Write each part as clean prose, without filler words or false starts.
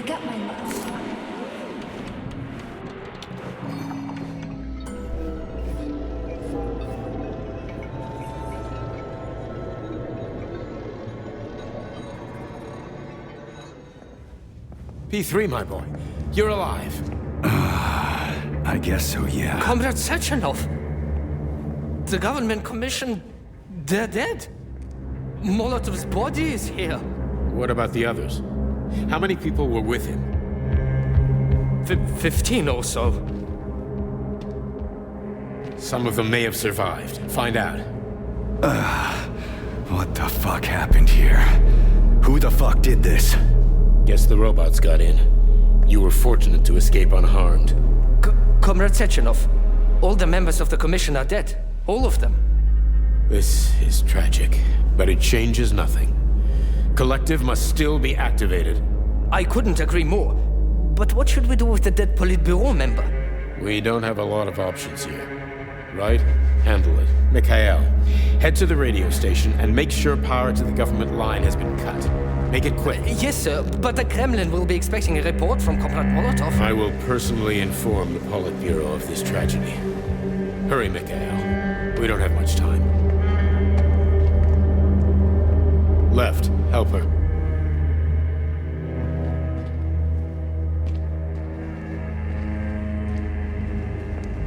Wake up, my love. P3, my boy. You're alive. I guess so, yeah. Comrade Sechenov! The government commission, they're dead. Molotov's body is here. What about the others? How many people were with him? 15 or so. Some of them may have survived. Find out. What the fuck happened here? Who the fuck did this? Guess the robots got in. You were fortunate to escape unharmed. Comrade Sechenov, all the members of the commission are dead. All of them. This is tragic, but it changes nothing. Collective must still be activated. I couldn't agree more. But what should we do with the dead Politburo member? We don't have a lot of options here. Right? Handle it. Mikhail, head to the radio station and make sure power to the government line has been cut. Make it quick. Yes, sir, but the Kremlin will be expecting a report from Comrade Molotov. I will personally inform the Politburo of this tragedy. Hurry, Mikhail. We don't have much time. Left. Help her.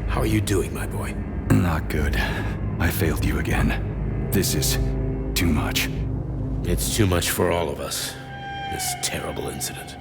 How are you doing, my boy? Not good. I failed you again. This is too much. It's too much for all of us. This terrible incident.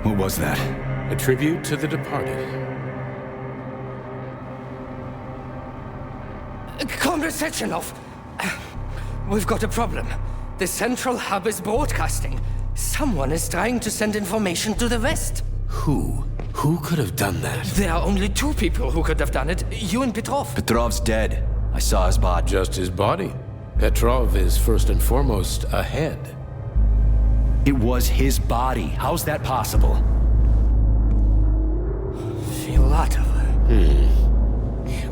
What was that? A tribute to the departed. Comrade Sechenov! We've got a problem. The central hub is broadcasting. Someone is trying to send information to the West. Who? Who could have done that? There are only two people who could have done it, you and Petrov. Petrov's dead. I saw his body. Just his body. Petrov is first and foremost a head. It was his body. How's that possible? Filatov.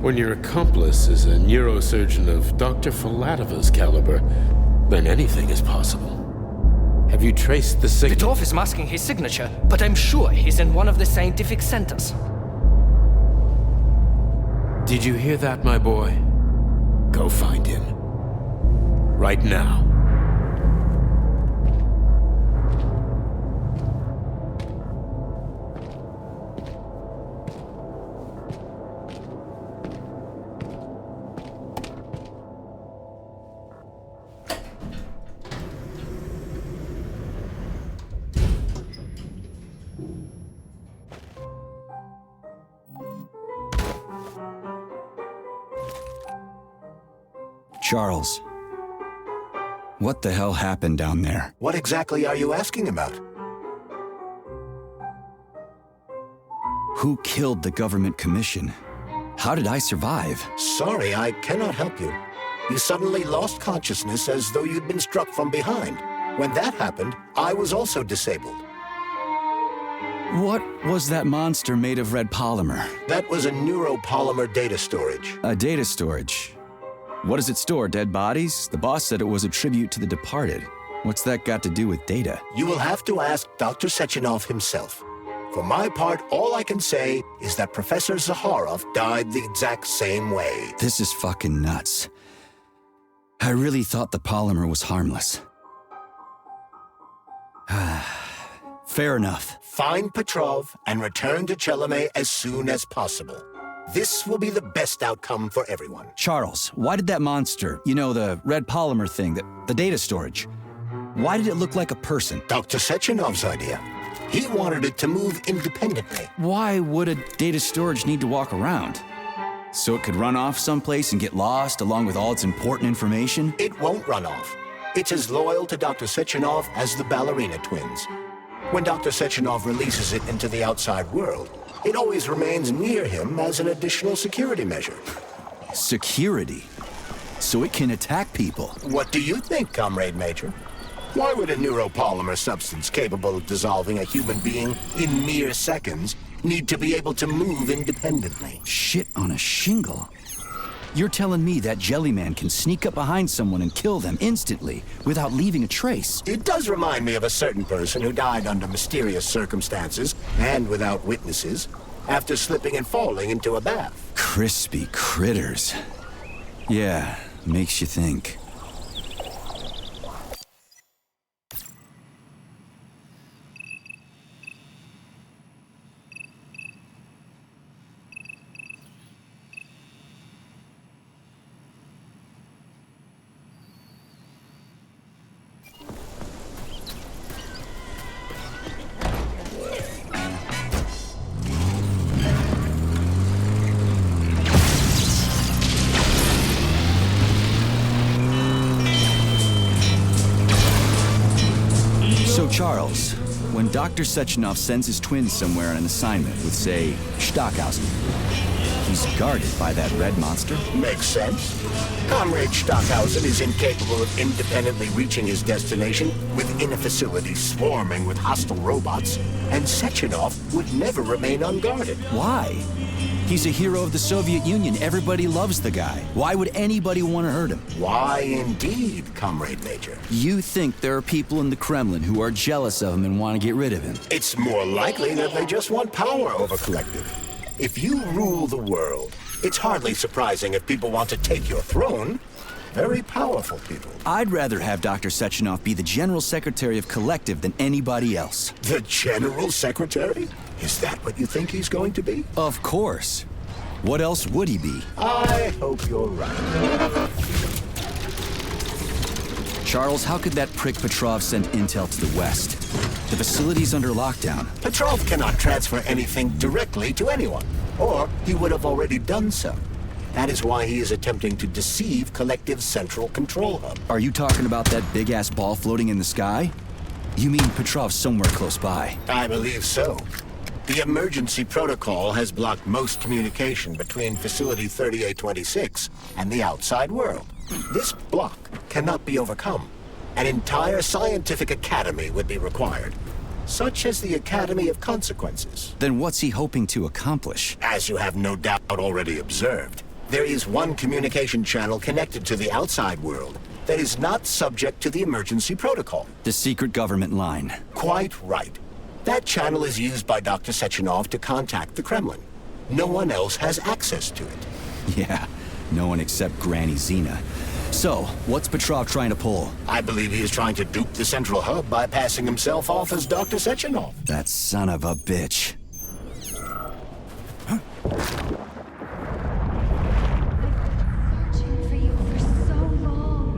When your accomplice is a neurosurgeon of Dr. Filatova's caliber, then anything is possible. Have you traced the signature? Petrov is masking his signature, but I'm sure he's in one of the scientific centers. Did you hear that, my boy? Go find him. Right now. Charles, what the hell happened down there? What exactly are you asking about? Who killed the government commission? How did I survive? Sorry, I cannot help you. You suddenly lost consciousness as though you'd been struck from behind. When that happened, I was also disabled. What was that monster made of red polymer? That was a neuropolymer data storage. A data storage. What does it store, dead bodies? The boss said it was a tribute to the departed. What's that got to do with data? You will have to ask Dr. Sechenov himself. For my part, all I can say is that Professor Zaharov died the exact same way. This is fucking nuts. I really thought the polymer was harmless. Fair enough. Find Petrov and return to Chelome as soon as possible. This will be the best outcome for everyone. Charles, why did that monster, you know, the red polymer thing, the data storage, why did it look like a person? Dr. Sechenov's idea. He wanted it to move independently. Why would a data storage need to walk around? So it could run off someplace and get lost along with all its important information? It won't run off. It's as loyal to Dr. Sechenov as the ballerina twins. When Dr. Sechenov releases it into the outside world, it always remains near him as an additional security measure. Security? So it can attack people? What do you think, Comrade Major? Why would a neuropolymer substance capable of dissolving a human being in mere seconds need to be able to move independently? Shit on a shingle. You're telling me that Jellyman can sneak up behind someone and kill them instantly without leaving a trace? It does remind me of a certain person who died under mysterious circumstances and without witnesses after slipping and falling into a bath. Crispy critters. Yeah, makes you think. So Charles, when Dr. Sechenov sends his twins somewhere on an assignment with, say, Stockhausen, he's guarded by that red monster? Makes sense. Comrade Stockhausen is incapable of independently reaching his destination within a facility swarming with hostile robots, and Sechenov would never remain unguarded. Why? He's a hero of the Soviet Union. Everybody loves the guy. Why would anybody want to hurt him? Why indeed, Comrade Major? You think there are people in the Kremlin who are jealous of him and want to get rid of him? It's more likely that they just want power over Collective. If you rule the world, it's hardly surprising if people want to take your throne. Very powerful people. I'd rather have Dr. Sechenov be the General Secretary of Collective than anybody else. The General Secretary? Is that what you think he's going to be? Of course. What else would he be? I hope you're right. Charles, how could that prick Petrov send intel to the West? The facility's under lockdown. Petrov cannot transfer anything directly to anyone, or he would have already done so. That is why he is attempting to deceive Collective's central control hub. Are you talking about that big-ass ball floating in the sky? You mean Petrov's somewhere close by? I believe so. The emergency protocol has blocked most communication between Facility 3826 and the outside world. This block cannot be overcome. An entire scientific academy would be required, such as the Academy of Consequences. Then what's he hoping to accomplish? As you have no doubt already observed, there is one communication channel connected to the outside world that is not subject to the emergency protocol. The secret government line. Quite right. That channel is used by Dr. Sechenov to contact the Kremlin. No one else has access to it. Yeah, no one except Granny Zena. So, what's Petrov trying to pull? I believe he is trying to dupe the central hub by passing himself off as Dr. Sechenov. That son of a bitch. Searching for you for so long.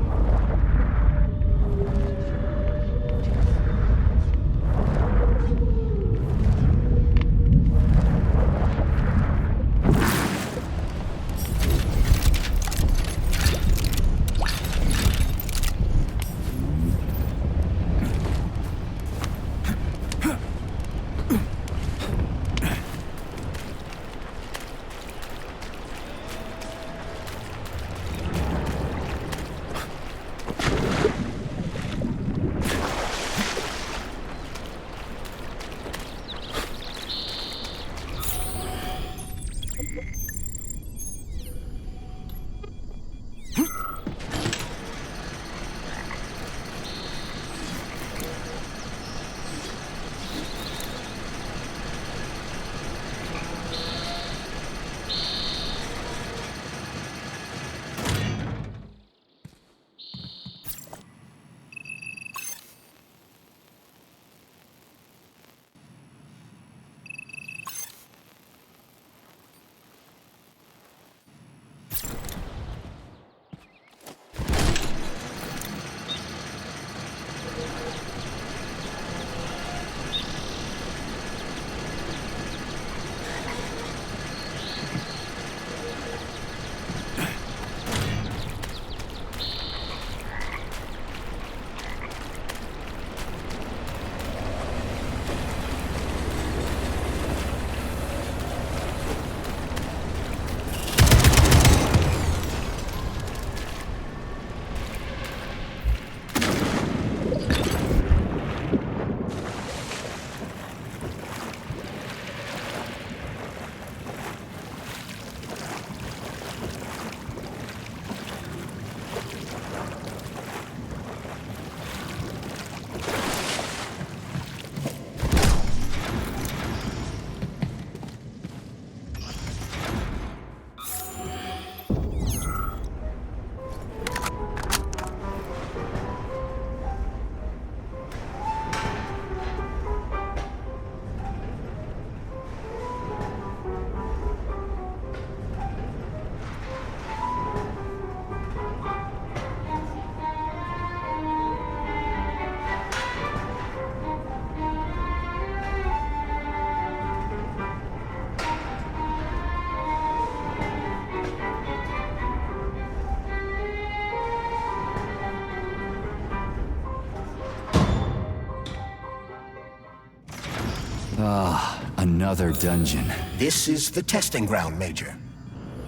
Another dungeon. This is the testing ground, Major.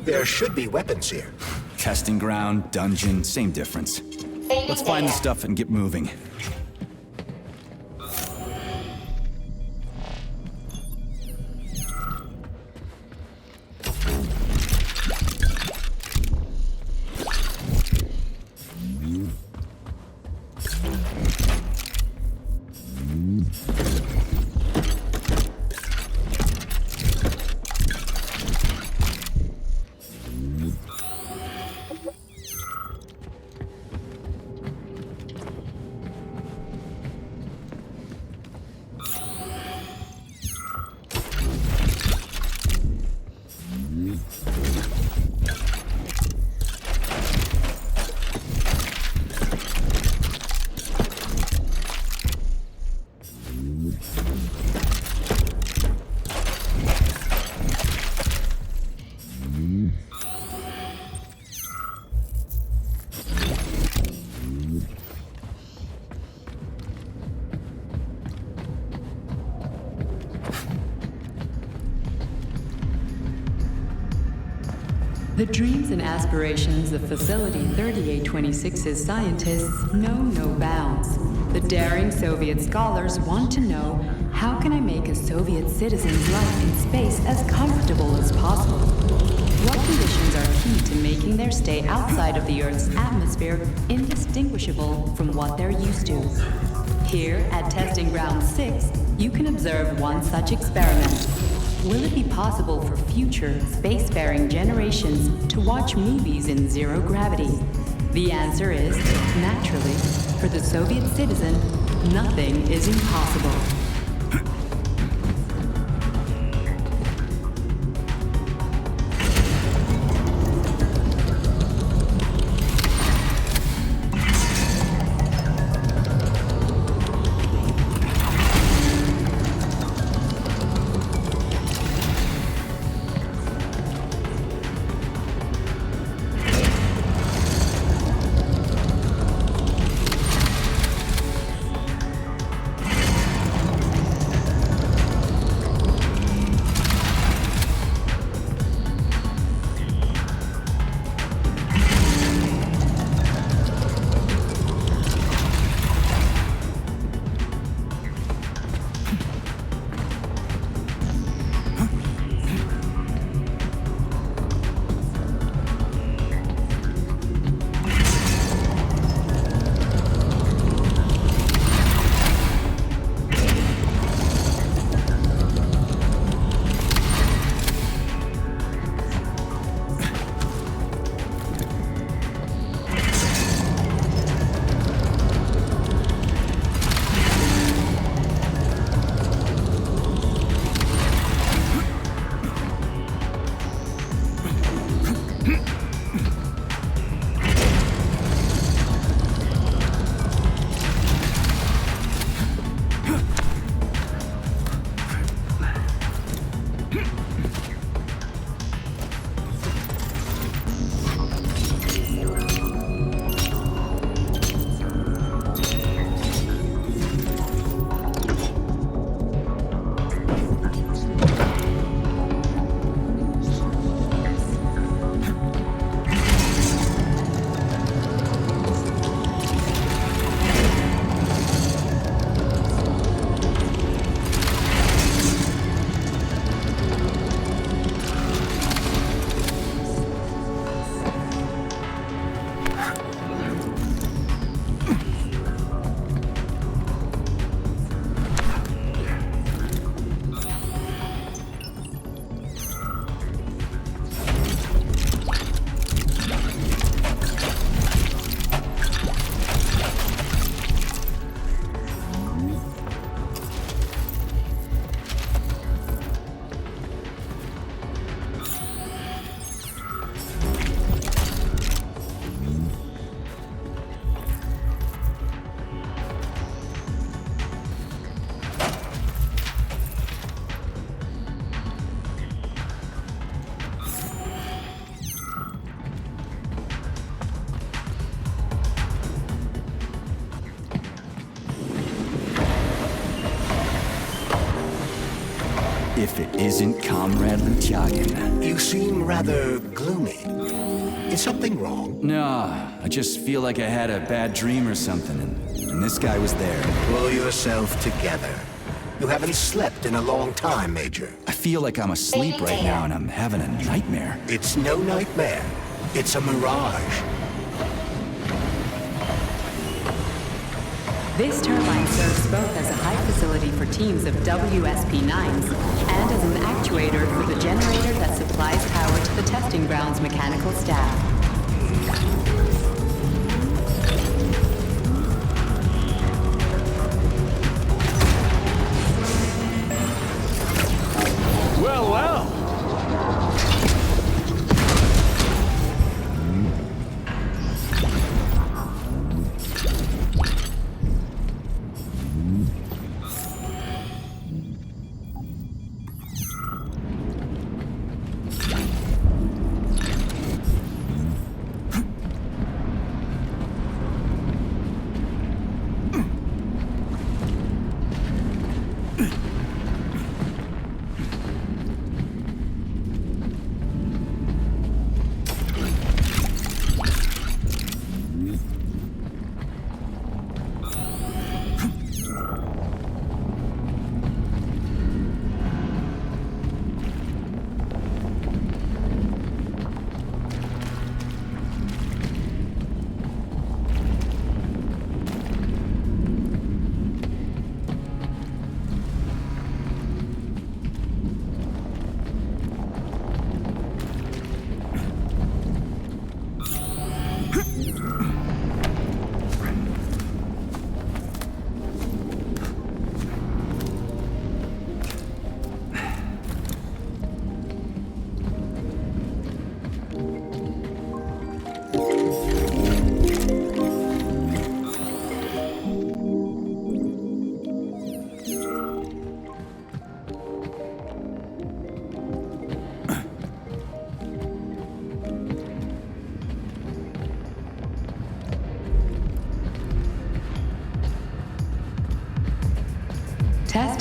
There should be weapons here. Testing ground, dungeon, same difference. Let's find the stuff and get moving. The dreams and aspirations of Facility 3826's scientists know no bounds. The daring Soviet scholars want to know, how can I make a Soviet citizen's life in space as comfortable as possible? What conditions are key to making their stay outside of the Earth's atmosphere indistinguishable from what they're used to? Here at Testing Ground 6, you can observe one such experiment. Will it be possible for future spacefaring generations to watch movies in zero gravity? The answer is, naturally, for the Soviet citizen, nothing is impossible. If it isn't Comrade Lutyagin. You seem rather gloomy. Is something wrong? Nah, I just feel like I had a bad dream or something, and this guy was there. Pull yourself together. You haven't slept in a long time, Major. I feel like I'm asleep right now and I'm having a nightmare. It's no nightmare. It's a mirage. This turbine serves both as a high facility for teams of WSP-9s and as an actuator for the generator that supplies power to the testing ground's mechanical staff. Well, well!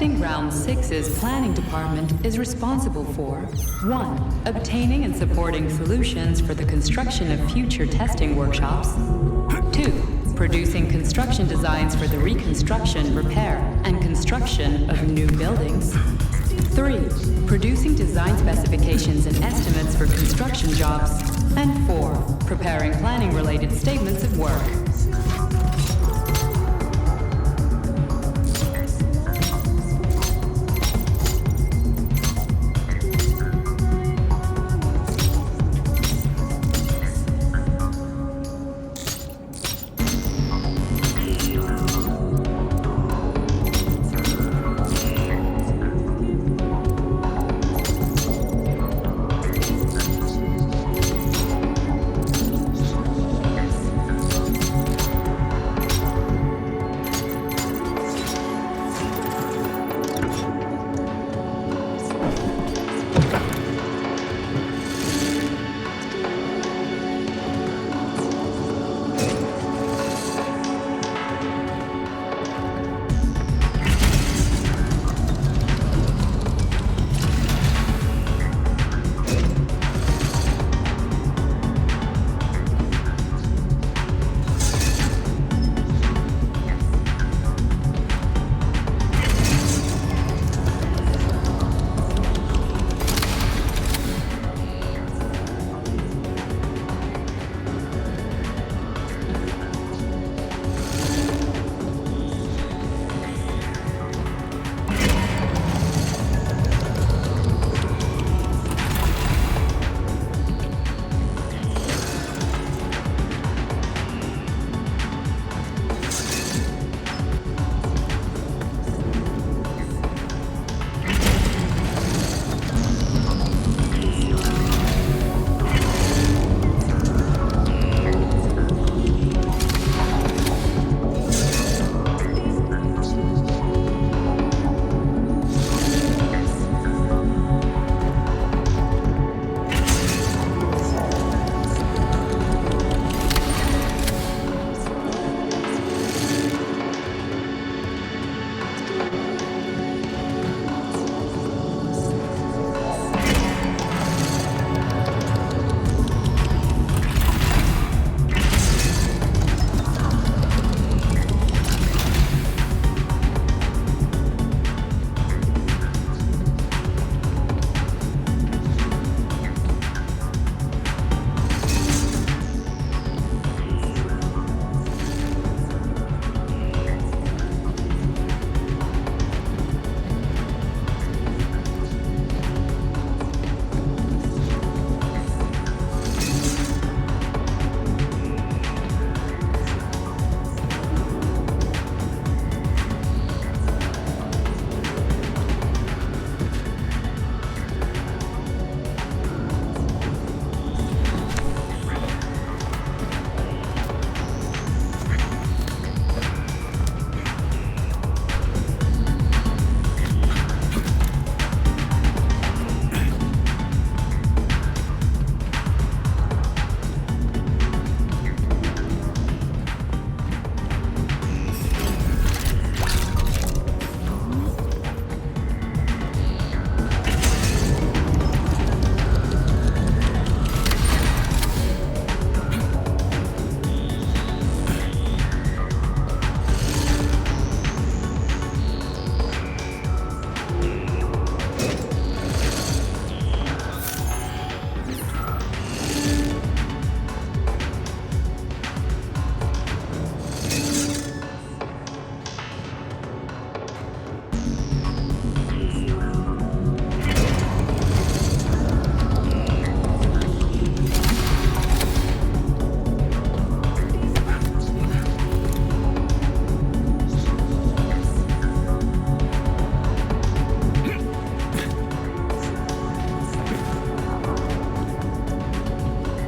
Testing Round 6's planning department is responsible for 1. Obtaining and supporting solutions for the construction of future testing workshops. 2. Producing construction designs for the reconstruction, repair, and construction of new buildings. 3. Producing design specifications and estimates for construction jobs. And 4. Preparing planning-related statements of work.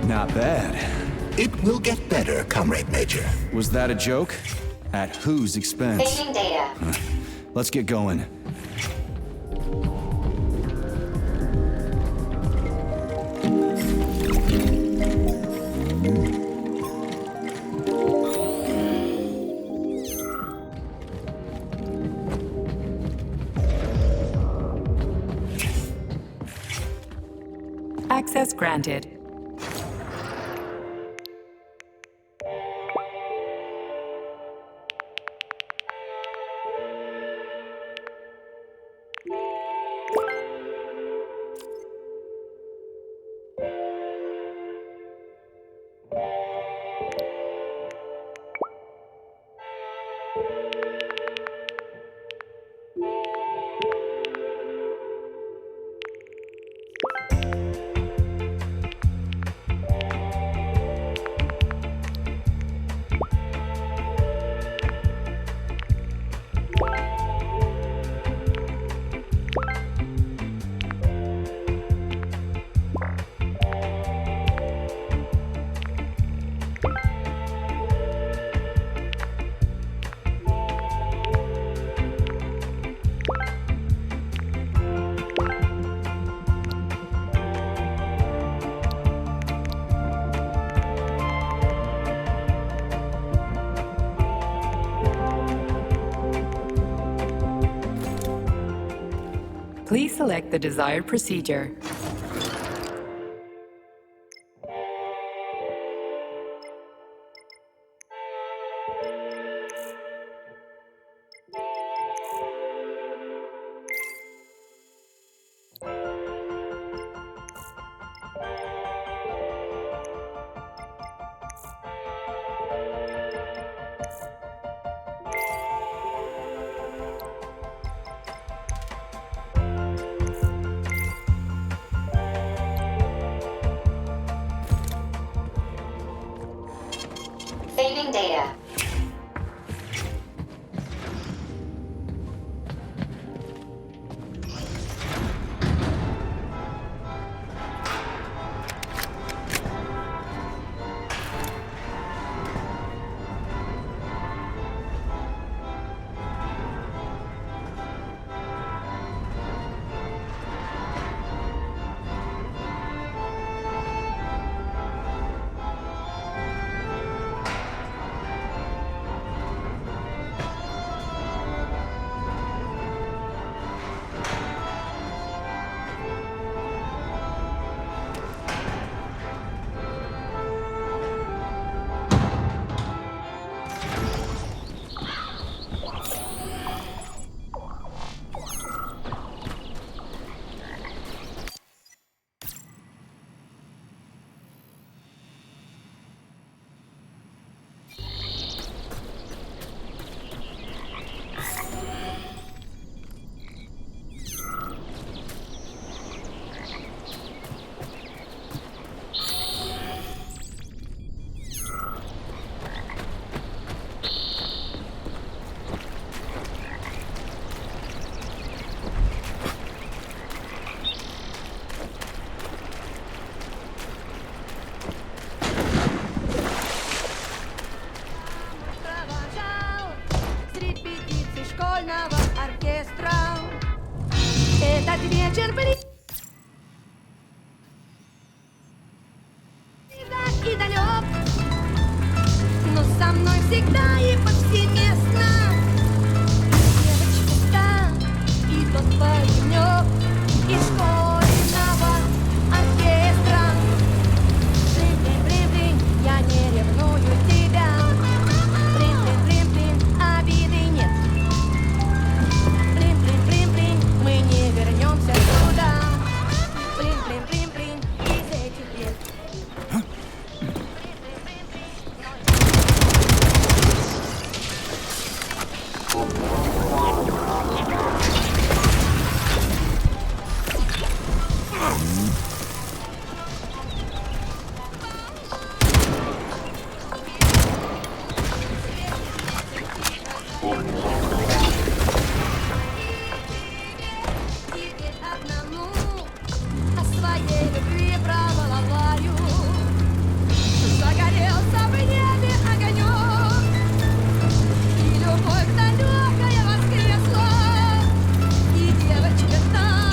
Not bad. It will get better, Comrade Major. Was that a joke? At whose expense? Taking data. Let's get going. Access granted. Please select the desired procedure. Saving data.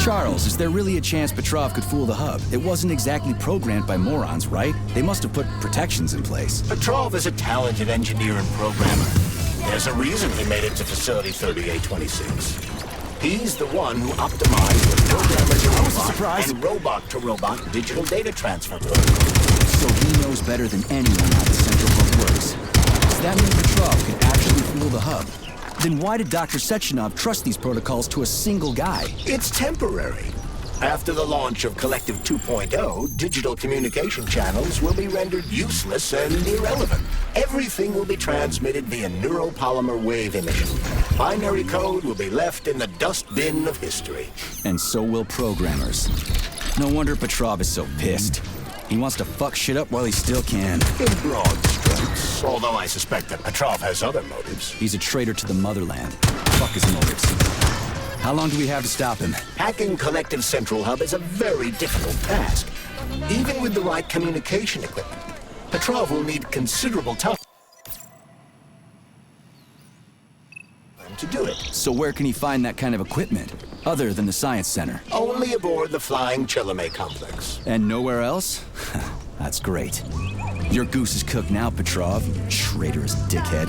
Charles, is there really a chance Petrov could fool the hub? It wasn't exactly programmed by morons, right? They must have put protections in place. Petrov is a talented engineer and programmer. There's a reason he made it to Facility 3826. He's the one who optimized the programmer-to-robot surprised. and robot-to-robot digital data transfer protocol. So he knows better than anyone how the central hub works. Does that mean Petrov can actually fool the hub? Then why did Dr. Sechenov trust these protocols to a single guy? It's temporary. After the launch of Collective 2.0, digital communication channels will be rendered useless and irrelevant. Everything will be transmitted via neuropolymer wave emission. Binary code will be left in the dustbin of history. And so will programmers. No wonder Petrov is so pissed. He wants to fuck shit up while he still can. In broad strokes, although I suspect that Petrov has other motives. He's a traitor to the motherland. Fuck his motives. How long do we have to stop him? Hacking Collective Central Hub is a very difficult task. Even with the right communication equipment, Petrov will need considerable time to do it. So where can he find that kind of equipment, other than the Science Center? Only aboard the Flying Chilame complex. And nowhere else? That's great. Your goose is cooked now, Petrov, you traitorous dickhead.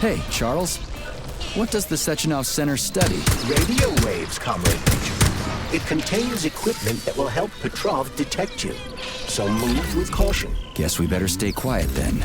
Hey, Charles. What does the Sechenov Center study? Radio waves, Comrade Major. It contains equipment that will help Petrov detect you. So move with caution. Guess we better stay quiet then.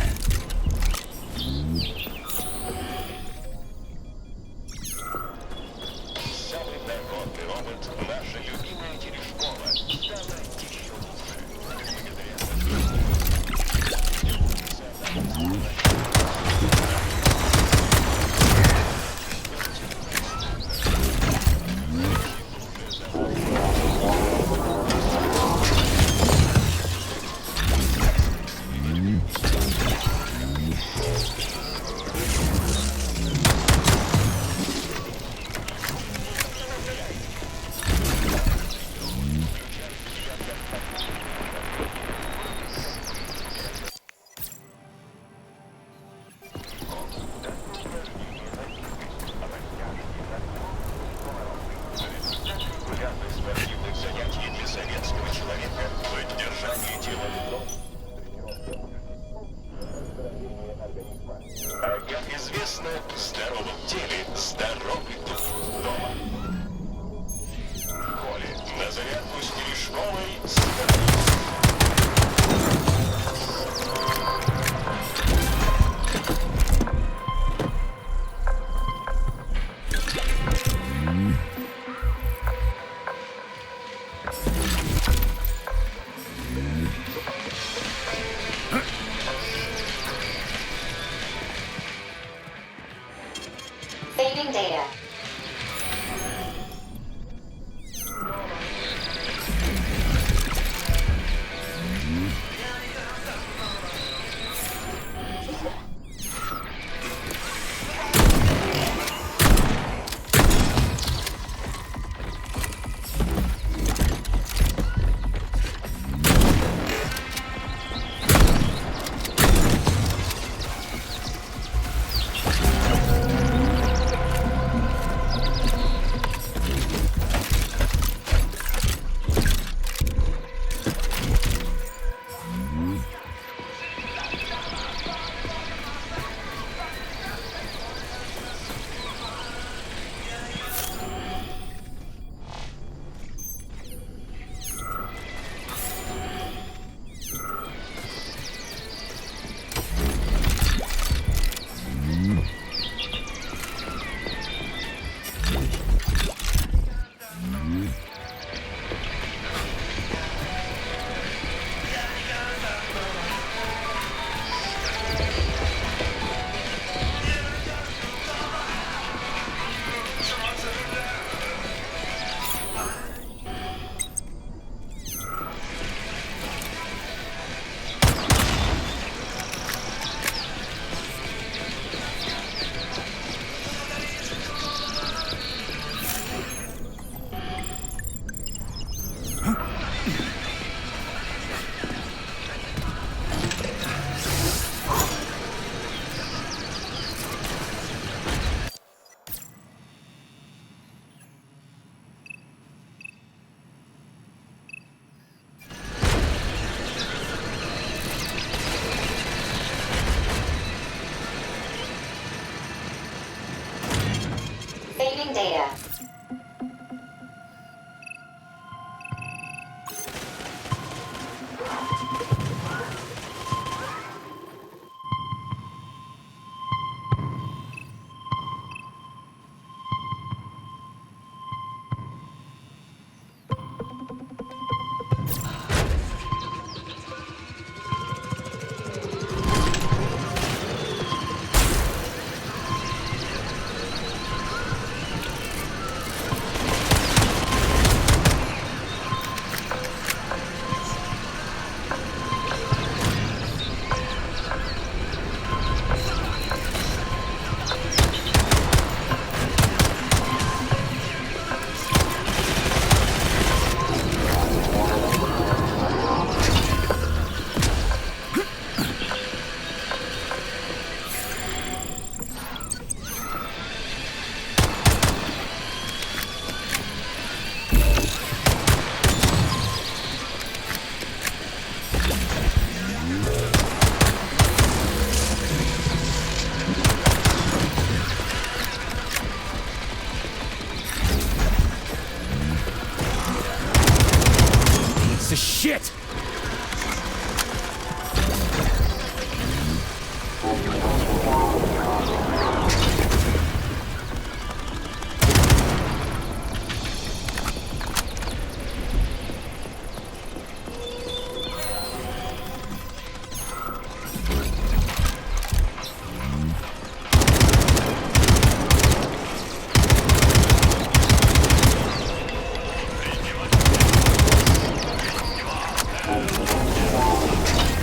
piece of shit!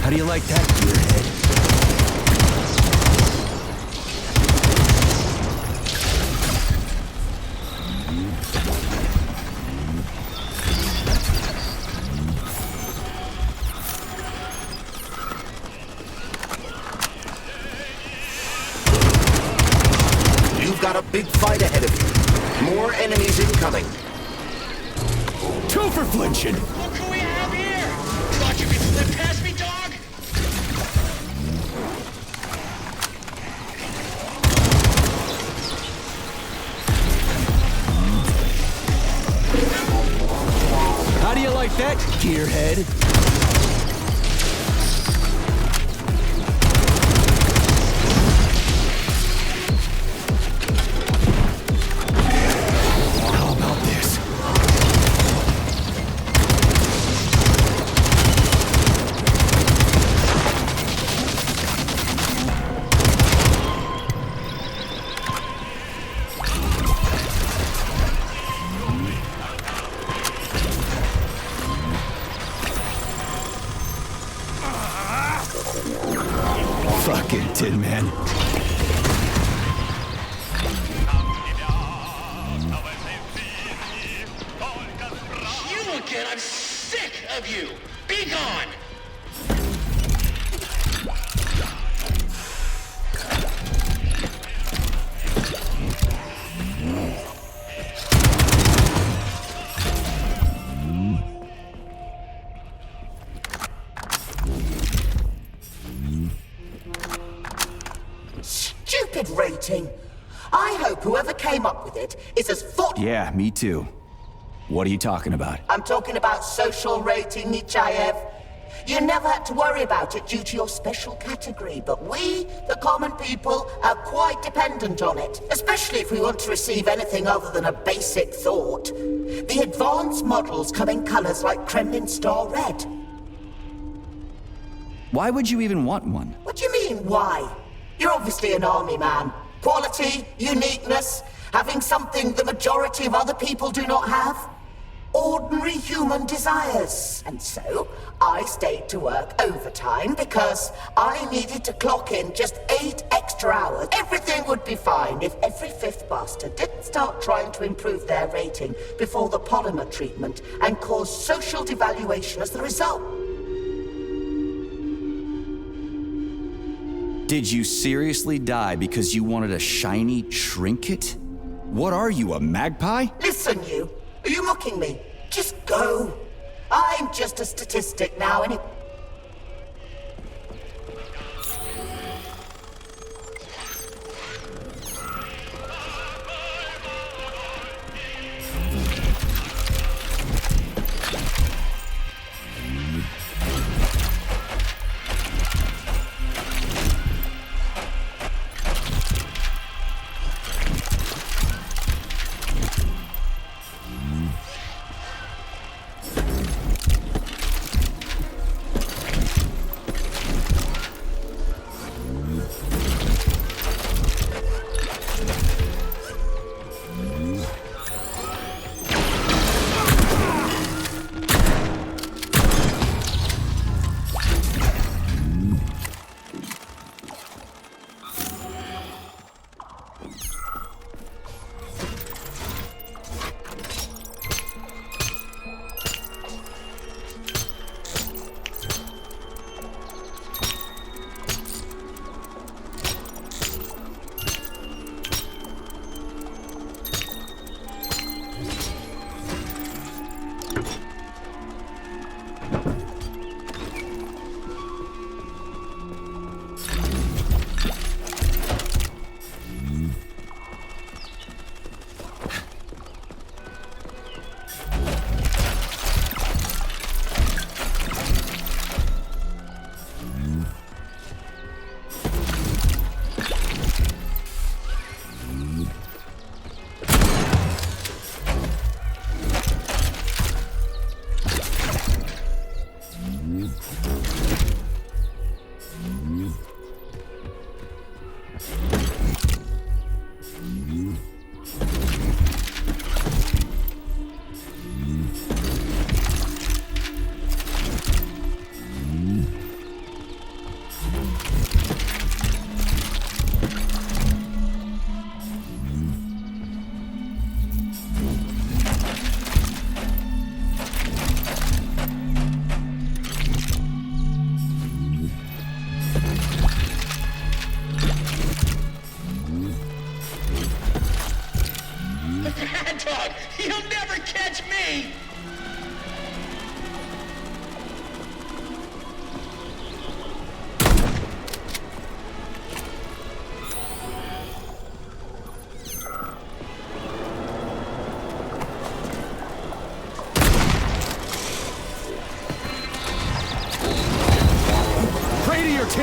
How do you like that, gearhead? You've got a big fight ahead of you. More enemies incoming. Two for flinching! Look who we have here! Thought you could slip past me, dog? How do you like that, gearhead? How about this? Fucking Tin Man. You again? I'm sick of you! Be gone! Stupid rating. I hope whoever came up with it is as Yeah, me too. What are you talking about? I'm talking about social rating, Nichayev. You never had to worry about it due to your special category, but we, the common people, are quite dependent on it, especially if we want to receive anything other than a basic thought. The advanced models come in colors like Kremlin Star Red. Why would you even want one? What do you mean, why? You're obviously an army man. Quality, uniqueness, having something the majority of other people do not have. Ordinary human desires. And so, I stayed to work overtime because I needed to clock in just 8 extra hours. Everything would be fine if every fifth bastard didn't start trying to improve their rating before the polymer treatment and cause social devaluation as the result. Did you seriously die because you wanted a shiny trinket? What are you, a magpie? Listen, you. Are you mocking me? Just go. I'm just a statistic now, anyway.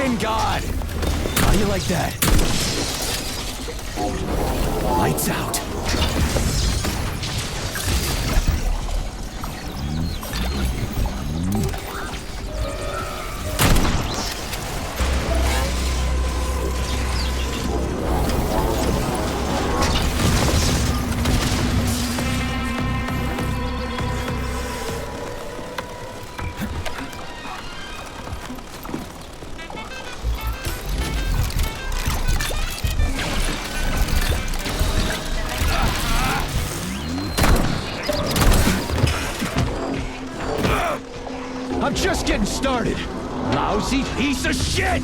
in, God! How do you like that? Lights out. I'm just getting started. Lousy piece of shit!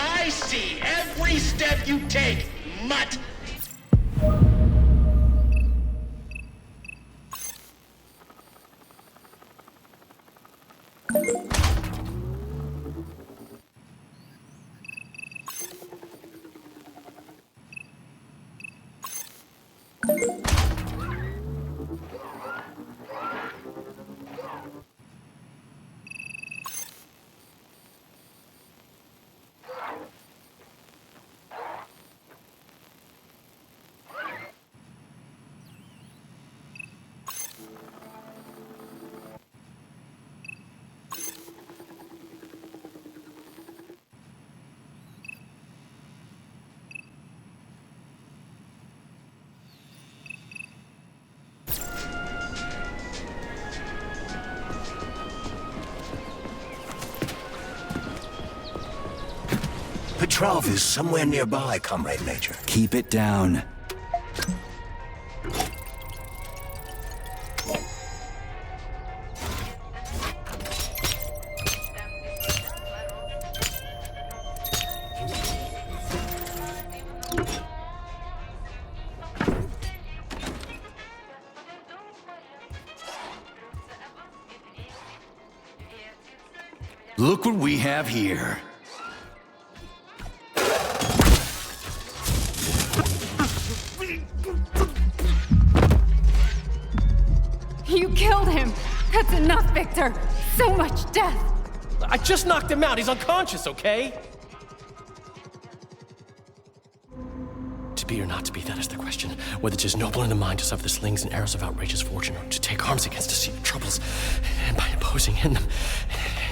I see every step you take, mutt! Petrov is somewhere nearby, Comrade Major. Keep it down. Look what we have here. You killed him! That's enough, Victor! So much death! I just knocked him out. He's unconscious, okay? To be or not to be, that is the question. Whether 'tis noble in the mind to suffer the slings and arrows of outrageous fortune, or to take arms against deceiving troubles, and by imposing in them.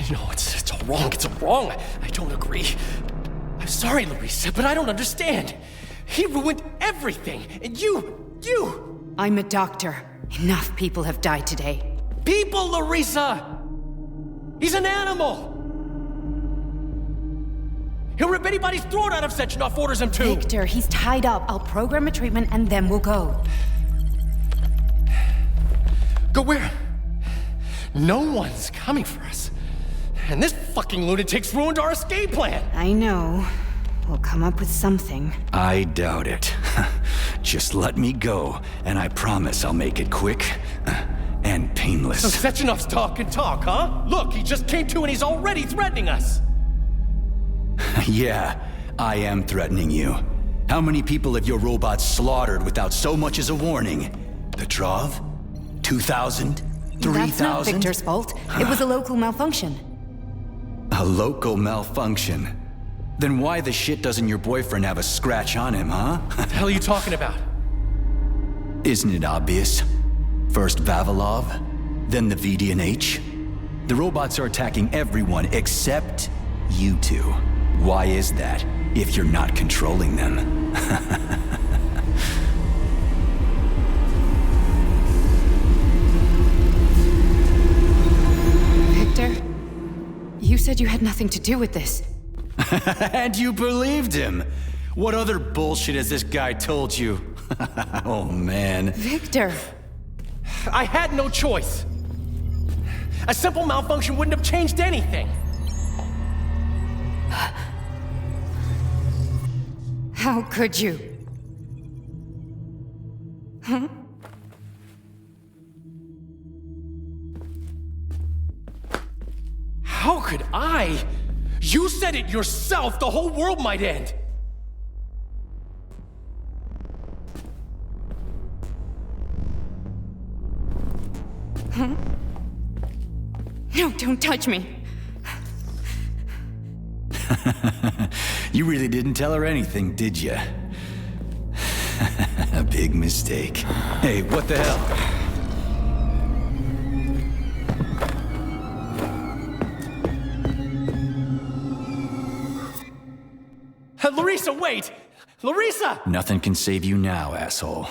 You know, it's all wrong. It's all wrong. I don't agree. I'm sorry, Larissa, but I don't understand. He ruined everything, and you... I'm a doctor. Enough people have died today. People, Larissa! He's an animal! He'll rip anybody's throat out if Sechenov orders him to! Victor, he's tied up. I'll program a treatment and then we'll go. Go where? No one's coming for us. And this fucking lunatic's ruined our escape plan! I know. We'll come up with something. I doubt it. Just let me go, and I promise I'll make it quick and painless. So Sechenov's talk and talk, huh? Look, he just came to and he's already threatening us! Yeah, I am threatening you. How many people have your robots slaughtered without so much as a warning? Petrov? 2,000? 3,000? That's not Victor's fault. It was a local malfunction. A local malfunction? Then why the shit doesn't your boyfriend have a scratch on him, huh? What the hell are you talking about? Isn't it obvious? First Vavilov, then the VD&H. The robots are attacking everyone except you two. Why is that, if you're not controlling them? Victor, you said you had nothing to do with this. And you believed him? What other bullshit has this guy told you? Oh, man. Victor! I had no choice. A simple malfunction wouldn't have changed anything. How could you? Huh? How could I? You said it yourself! The whole world might end! Huh? No, don't touch me. You really didn't tell her anything, did you? A big mistake. Hey, what the hell? Larissa, wait! Larissa! Nothing can save you now, asshole.